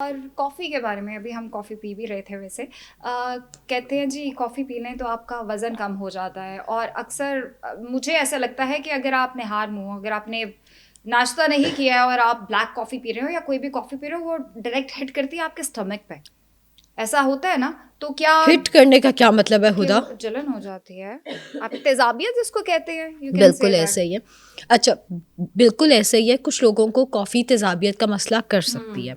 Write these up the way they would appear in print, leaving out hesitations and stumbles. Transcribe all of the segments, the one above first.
और कॉफ़ी के बारे में, अभी हम कॉफ़ी पी भी रहे थे वैसे। कहते हैं जी कॉफ़ी पी लें तो आपका वज़न कम हो जाता है, और अक्सर मुझे ऐसा लगता है कि अगर आप निहार मुँह, अगर आपने नाश्ता नहीं किया है और आप ब्लैक कॉफ़ी पी रहे हो या कोई भी कॉफ़ी पी रहे हो, वो डायरेक्ट हिट करती है आपके स्टमक पे। ऐसा होता है ना? तो क्या हिट करने का क्या मतलब है कि हुदा? वो जलन हो जाती है, आप तेज़ाबियत जिसको कहते हैं, यू कैन से बिल्कुल ऐसा दैट। ही है। अच्छा, बिल्कुल ऐसा ही है। कुछ लोगों को कॉफ़ी तेज़ाबियत का मसला कर सकती है।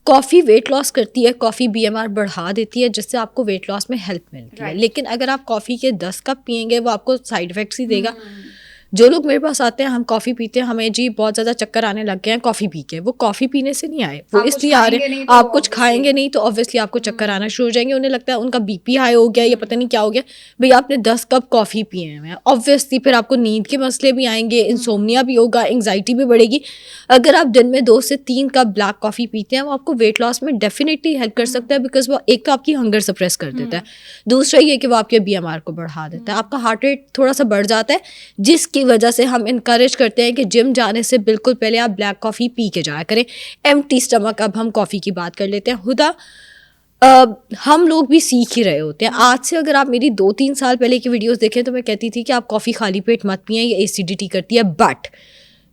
कॉफ़ी वेट लॉस करती है, कॉफ़ी बीएमआर बढ़ा देती है, जिससे आपको वेट लॉस में हेल्प मिलती है। राइट। लेकिन अगर आप कॉफ़ी के 10 कप पिएंगे, वो आपको साइड इफ़ेक्ट्स ही देगा। जो लोग मेरे पास आते हैं, हम कॉफ़ी पीते हैं, हमें जी बहुत ज़्यादा चक्कर आने लग गए हैं कॉफ़ी पी के, वो कॉफ़ी पीने से नहीं आए, वो आप कुछ इसलिए आ रहे खाएंगे हैं। नहीं तो आप कुछ ऑब्वियसली। खाएंगे नहीं तो ऑब्वियसली आपको चक्कर आना शुरू हो जाएंगे। उन्हें लगता है उनका बीपी हाई हो गया या पता नहीं क्या हो गया। भाई आपने 10 कप कॉफ़ी पिए हैं, ऑब्वियसली फिर आपको नींद के मसले भी आएंगे, इंसोम्निया भी होगा, एंग्जाइटी भी बढ़ेगी। अगर आप दिन में 2 से 3 कप ब्लैक कॉफ़ी पीते हैं, वो आपको वेट लॉस में डेफिनेटली हेल्प कर सकता है, बिकॉज वो एक तो आपकी हंगर सप्रेस कर देता है, दूसरा ये कि वो आपके बीएमआर को बढ़ा देता है, आपका हार्ट रेट थोड़ा सा बढ़ जाता है, जिसकी वजह से हम इनकरेज करते हैं कि जिम जाने से बिल्कुल पहले आप ब्लैक कॉफ़ी पी के जाया करें, एम्प्टी स्टमक। अब हम कॉफ़ी की बात कर लेते हैं। हुदा, हम लोग भी सीख ही रहे होते हैं आज से। अगर आप मेरी 2-3 साल पहले की वीडियोस देखें तो मैं कहती थी कि आप कॉफ़ी खाली पेट मत पिएं, ये एसिडिटी करती है। बट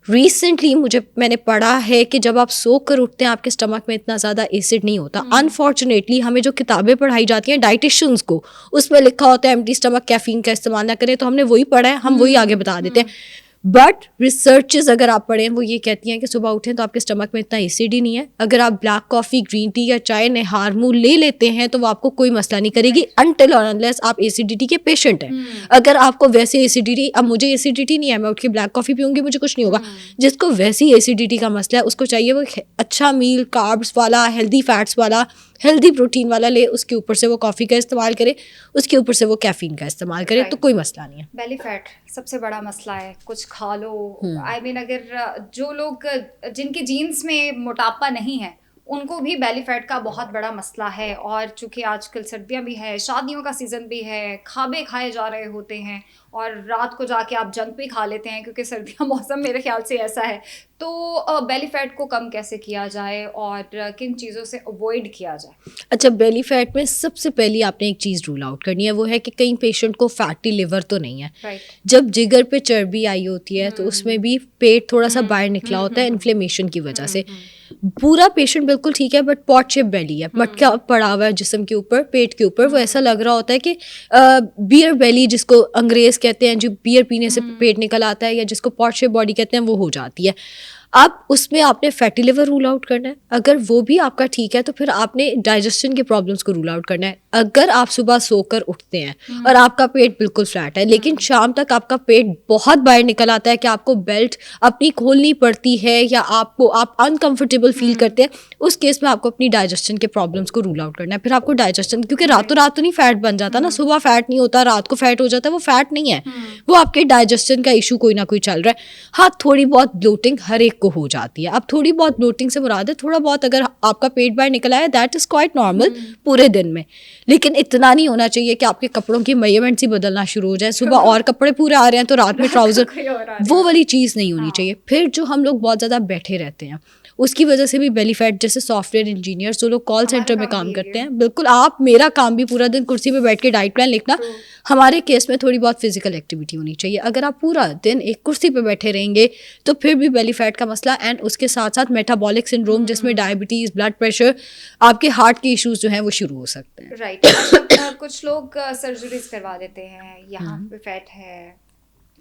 रिसेंटली मैंने पढ़ा है कि जब आप सो कर उठते हैं, आपके स्टमक में इतना ज़्यादा एसिड नहीं होता। अनफॉर्चुनेटली हमें जो किताबें पढ़ाई जाती हैं डाइटिशियंस को, उसमें लिखा होता है एम्प्टी स्टमक कैफीन का इस्तेमाल ना करें, तो हमने वही पढ़ा है, हम वही आगे बता देते हैं। बट रिसर्चेस अगर आप पढ़ें, वो ये कहती हैं कि सुबह उठें तो आपके स्टमक में इतना एसिड ही नहीं है। अगर आप ब्लैक कॉफ़ी, ग्रीन टी या चाय निहार मुँह ले लेते हैं तो वो आपको कोई मसला नहीं करेगी, अनटिल और अनलेस आप एसिडिटी के पेशेंट हैं। अगर आपको वैसे एसिडिटी, अब मुझे एसिडिटी नहीं है, मैं उठ के ब्लैक कॉफ़ी पीऊँगी, मुझे कुछ नहीं होगा। जिसको वैसी एसिडिटी का मसला है, उसको चाहिए वो अच्छा मील, कार्ब्स वाला, हेल्दी फैट्स वाला, हेल्दी प्रोटीन वाला ले, उसके ऊपर से वो कॉफ़ी का इस्तेमाल करे, उसके ऊपर से वो कैफीन का इस्तेमाल करे, तो कोई मसला नहीं है। बेली फैट सबसे बड़ा मसला है, कुछ खा लो। आई मीन अगर जो लोग जिनके जीन्स में मोटापा नहीं है, उनको भी बेली फैट का बहुत बड़ा मसला है। और चूंकि आजकल सर्दियां भी है, शादियों का सीज़न भी है, खाबे खाए जा रहे होते हैं, और रात को जाके आप जंक भी खा लेते हैं क्योंकि सर्दियां मौसम मेरे ख्याल से ऐसा है। तो बेली फैट को कम कैसे किया जाए और किन चीज़ों से अवॉइड किया जाए? अच्छा, बेली फैट में सबसे पहले आपने एक चीज़ रूल आउट करनी है, वो है कि कई पेशेंट को फैटी लिवर तो नहीं है। राइट। जब जिगर पे चर्बी आई होती है तो उसमें भी पेट थोड़ा सा बाहर निकला होता है इन्फ्लेमेशन की वजह से। पूरा पेशेंट बिल्कुल ठीक है, बट पॉट शेप बेली है, मटका पड़ा हुआ है जिस्म के ऊपर, पेट के ऊपर, वो ऐसा लग रहा होता है कि बियर बेली, जिसको अंग्रेज कहते हैं, जो बियर पीने से पेट निकल आता है, या जिसको पॉट शेप बॉडी कहते हैं, वो हो जाती है। अब उसमें आपने फैटी लिवर रूल आउट करना है। अगर वो भी आपका ठीक है तो फिर आपने डाइजेशन के प्रॉब्लम्स को रूल आउट करना है। अगर आप सुबह सोकर उठते हैं और आपका पेट बिल्कुल फ्लैट है, लेकिन शाम तक आपका पेट बहुत बाहर निकल आता है कि आपको बेल्ट अपनी खोलनी पड़ती है, या आप अनकंफर्टेबल फील करते हैं, उस केस में आपको अपनी डाइजेशन के प्रॉब्लम्स को रूल आउट करना है। फिर आपको डाइजेशन, क्योंकि रातों रात तो नहीं फैट बन जाता ना, सुबह फैट नहीं होता, रात को फैट हो जाता है, वो फैट नहीं है, वो आपके डाइजेशन का इशू कोई ना कोई चल रहा है। हाँ, थोड़ी बहुत ब्लोटिंग हर एक को हो जाती है। अब थोड़ी बहुत ब्लोटिंग से मुराद है थोड़ा बहुत अगर आपका पेट बाहर निकल आया, दैट इज क्वाइट नॉर्मल पूरे दिन में। लेकिन इतना नहीं होना चाहिए कि आपके कपड़ों की मेजरमेंट ही बदलना शुरू हो जाए, सुबह और कपड़े पूरे आ रहे हैं तो रात में ट्राउजर, वो वाली चीज़ नहीं होनी चाहिए। फिर जो हम लोग बहुत ज़्यादा बैठे रहते हैं, उसकी वजह से भी बेली फैट, जैसे सॉफ्टवेयर इंजीनियर्स जो लोग कॉल सेंटर में काम करते हैं, बिल्कुल आप, मेरा काम भी पूरा दिन कुर्सी पे बैठ के डाइट प्लान लिखना, हमारे केस में थोड़ी बहुत फिजिकल एक्टिविटी होनी चाहिए। अगर आप पूरा दिन एक कुर्सी पे बैठे रहेंगे तो फिर भी बेली फैट का मसला, एंड उसके साथ साथ मेटाबॉलिक सिंड्रोम, जिसमें डायबिटीज़, ब्लड प्रेशर, आपके हार्ट के इश्यूज जो हैं वो शुरू हो सकते हैं। राइट। अच्छा, कुछ लोग सर्जरीज करवा लेते हैं, यहाँ पे फैट है,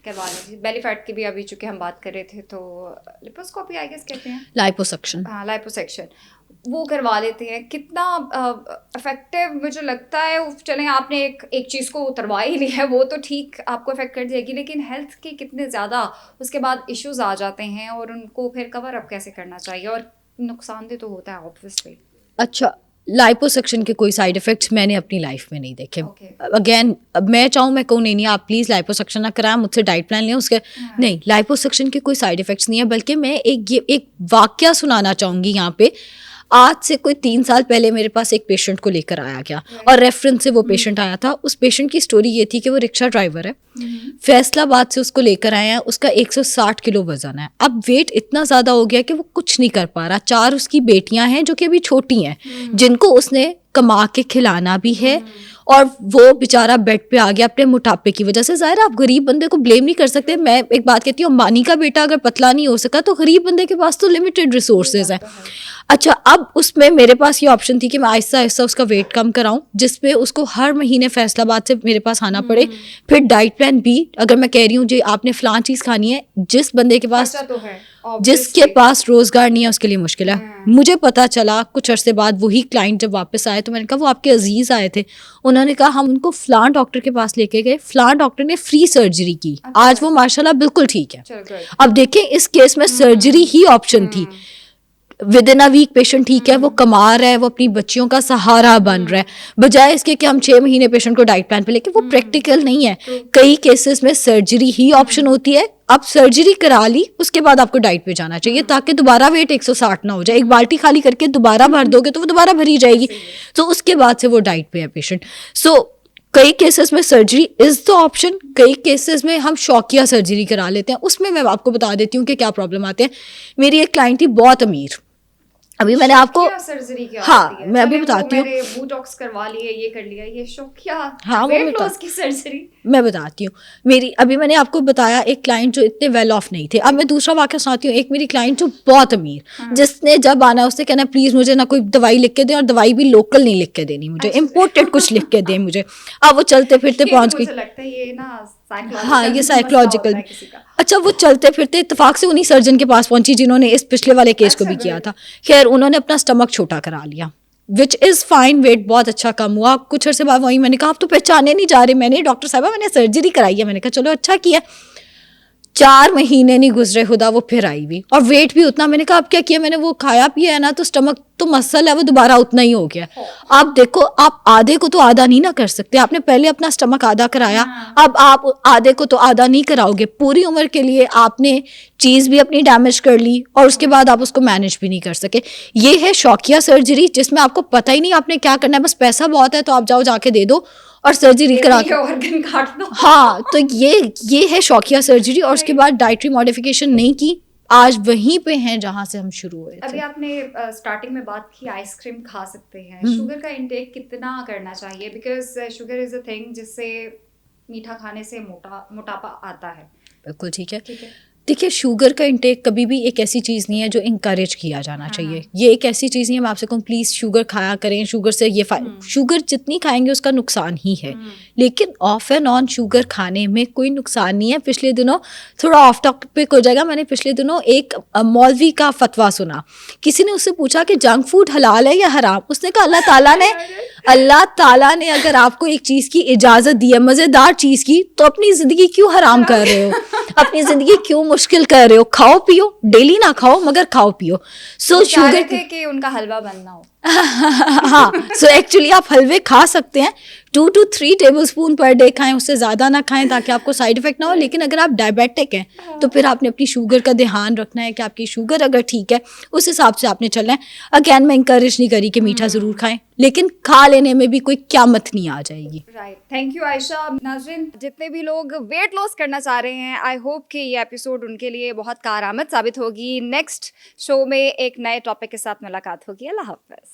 करवा लेते हैं। बेली फैट की भी अभी चूंकि हम बात कर रहे थे, तो लिपोस्कोपी आई गेस कहते हैं, लाइपोसक्शन। हाँ लाइपोसेक्शन, वो करवा लेते हैं। कितना इफेक्टिव मुझे लगता है, चलें आपने एक चीज़ को उतरवा ही लिया है, वो तो ठीक आपको इफेक्ट कर जाएगी, लेकिन हेल्थ के कितने ज़्यादा उसके बाद इश्यूज आ जाते हैं, और उनको फिर कवर अप कैसे करना चाहिए, और नुकसानदेह तो होता है ऑब्वियसली। अच्छा, लाइपोसक्शन के कोई साइड इफेक्ट्स मैंने अपनी लाइफ में नहीं देखे। Okay. अगेन, अब मैं चाहूँ, मैं कहूँ नहीं आप प्लीज़ लाइपोसक्शन ना कराएं, मुझसे डाइट प्लान लें उसके, नहीं, लाइपोसक्शन के कोई साइड इफेक्ट्स नहीं है। बल्कि मैं एक वाकया सुनाना चाहूँगी यहाँ पे। आज से कोई 3 साल पहले मेरे पास एक पेशेंट को लेकर आया गया और रेफरेंस से वो पेशेंट आया था। उस पेशेंट की स्टोरी ये थी कि वो रिक्शा ड्राइवर है, फैसलाबाद से उसको लेकर आए हैं, उसका 160 किलो वजन है। अब वेट इतना ज़्यादा हो गया कि वो कुछ नहीं कर पा रहा। 4 उसकी बेटियां हैं जो कि अभी छोटी हैं, जिनको उसने कमा के खिलाना भी है, और वो बेचारा बेड पे आ गया अपने मोटापे की वजह से। ज़ाहिर आप गरीब बंदे को ब्लेम नहीं कर सकते। मैं एक बात कहती हूँ, अंबानी का बेटा अगर पतला नहीं हो सका तो गरीब बंदे के पास तो लिमिटेड रिसोर्सेज हैं। अच्छा, अब उसमें मेरे पास ये ऑप्शन थी कि मैं आहिस्ता आहिस्ता उसका वेट कम कराऊं, जिसपे उसको हर महीने फैसलाबाद से मेरे पास आना पड़े। फिर डाइट प्लान भी, अगर मैं कह रही हूँ जी आपने फलां चीज़ खानी है, जिस बंदे के पास तो है, जिसके पास रोजगार नहीं है उसके लिए मुश्किल है। मुझे पता चला कुछ अरसे बाद, वही क्लाइंट जब वापस आए तो मैंने कहा वो आपके अजीज आए थे, उन्होंने कहा हम उनको फलां डॉक्टर के पास लेके गए, फलां डॉक्टर ने फ्री सर्जरी की, आज वो माशाल्लाह बिल्कुल ठीक है। अब देखें, इस केस में सर्जरी ही ऑप्शन थी। Within a week patient ठीक है, वो कमा रहा है, वो अपनी बच्चियों का सहारा बन रहा है, बजाय इसके कि हम 6 महीने पेशेंट को डाइट प्लान पे लेके, वो प्रैक्टिकल नहीं है। कई केसेस में सर्जरी ही ऑप्शन होती है। आप सर्जरी करा ली, उसके बाद आपको डाइट पे जाना चाहिए ताकि दोबारा वेट 160 ना हो जाए। एक बाल्टी खाली करके दोबारा भर दोगे तो वो दोबारा भरी जाएगी, तो उसके बाद से वो डाइट पे है पेशेंट। सो कई केसेस में सर्जरी इज द ऑप्शन, कई केसेस में हम शौकिया सर्जरी करा लेते हैं। उसमें मैं आपको बता देती हूँ कि क्या प्रॉब्लम आते हैं। मेरी एक क्लाइंट थी बहुत अमीर, अभी मैंने आपको सर्जरी क्या हाँ होती है? मैं अभी बताती हूँ, बोटॉक्स करवा लिए, ये कर लिया, ये शौकिया हाँ वेट लॉस की सर्जरी मैं बताती हूँ। मेरी अभी मैंने आपको बताया एक क्लाइंट जो इतने वेल ऑफ नहीं थे। अब मैं दूसरा वाक़या सुनाती हूँ। एक मेरी क्लाइंट जो बहुत अमीर, जिसने जब आना उससे कहना प्लीज़ मुझे ना कोई दवाई लिख के दें, और दवाई भी लोकल नहीं लिख के देनी मुझे, इम्पोर्टेड कुछ लिख के दें मुझे। अब वो चलते फिरते पहुँच गई, लगता है ये ना हाँ ये साइकोलॉजिकल। अच्छा, वो चलते फिरते इत्तेफाक से उन्हीं सर्जन के पास पहुंची जिन्होंने इस पिछले वाले केस को भी किया था। खैर उन्होंने अपना स्टमक छोटा करा लिया, विच इज़ फाइन, वेट बहुत अच्छा कम हुआ। कुछ अर्से बाद वही मैंने कहा आप तो पहचाने नहीं जा रहे। मैंने डॉक्टर साहब मैंने सर्जरी कराई है। मैंने कहा चलो अच्छा किया। 4 महीने नहीं गुजरे खुदा वो फिर आई भी, और वेट भी उतना। मैंने कहा अब क्या किया? मैंने वो खाया पिया है ना, तो स्टमक तो मसल है, वो दोबारा उतना ही हो गया। आप देखो, आप आधे को तो आधा नहीं ना कर सकते। आपने पहले अपना स्टमक आधा कराया, अब आप आधे को तो आधा नहीं कराओगे। पूरी उम्र के लिए आपने चीज़ भी अपनी डैमेज कर ली और उसके बाद आप उसको मैनेज भी नहीं कर सके। ये है शौकिया सर्जरी, जिसमें आपको पता ही नहीं आपने क्या करना है, बस पैसा बहुत है तो आप जाओ जाके दे दो और सर्जरी करा के ऑर्गन काट दो। हाँ, तो ये है शौकिया सर्जरी। और उसके बाद डाइटरी मॉडिफिकेशन नहीं की, आज वहीं पे हैं जहां से हम शुरू हुए थे। अभी आपने स्टार्टिंग में बात की आइसक्रिम खा सकते हैं, शुगर का इंटेक कितना करना चाहिए? Because sugar is a thing जिससे मीठा खाने से मोटापा आता है। बिल्कुल ठीक है। देखिए, शुगर का इंटेक कभी भी एक ऐसी चीज़ नहीं है जो इंकरेज किया जाना चाहिए। ये एक ऐसी चीज़ नहीं है मैं आपसे कहूँ प्लीज़ शुगर खाया करें, शुगर से ये शुगर जितनी खाएंगे उसका नुकसान ही है, लेकिन ऑफ एंड ऑन शुगर खाने में कोई नुकसान नहीं है। पिछले दिनों थोड़ा ऑफ टॉपिक हो जाएगा, मैंने पिछले दिनों एक मौलवी का फतवा सुना। किसी ने उससे पूछा कि जंक फूड हलाल है या हराम? उसने कहा अल्लाह ताला ने अगर आपको एक चीज़ की इजाज़त दी है, मज़ेदार चीज़ की, तो अपनी ज़िंदगी क्यों हराम कर रहे हो? अपनी ज़िंदगी क्यों मुश्किल कर रहे हो? खाओ पियो, डेली ना खाओ मगर खाओ पियो। सो शुगर थे कि उनका हलवा बनना हो। हाँ, सो एक्चुअली आप हलवे खा सकते हैं, 2 to 3 टेबलस्पून पर डे खाएं, उससे ज़्यादा ना खाएं ताकि आपको साइड इफेक्ट ना हो। लेकिन अगर आप डायबिटिक हैं तो फिर आपने अपनी शुगर का ध्यान रखना है कि आपकी शुगर अगर ठीक है उस हिसाब से आपने चलना है। अगैन मैं इंकरेज नहीं करी कि मीठा ज़रूर खाएं, लेकिन खा लेने में भी कोई क़यामत नहीं आ जाएगी। Right, thank you Ayesha. नाज़रीन, जितने भी लोग वेट लॉस करना चाह रहे हैं, आई होप कि ये एपिसोड उनके लिए बहुत कारआमद साबित होगी। नेक्स्ट शो में एक नए टॉपिक के साथ मुलाकात होगी। अल्लाह हाफ़िज़।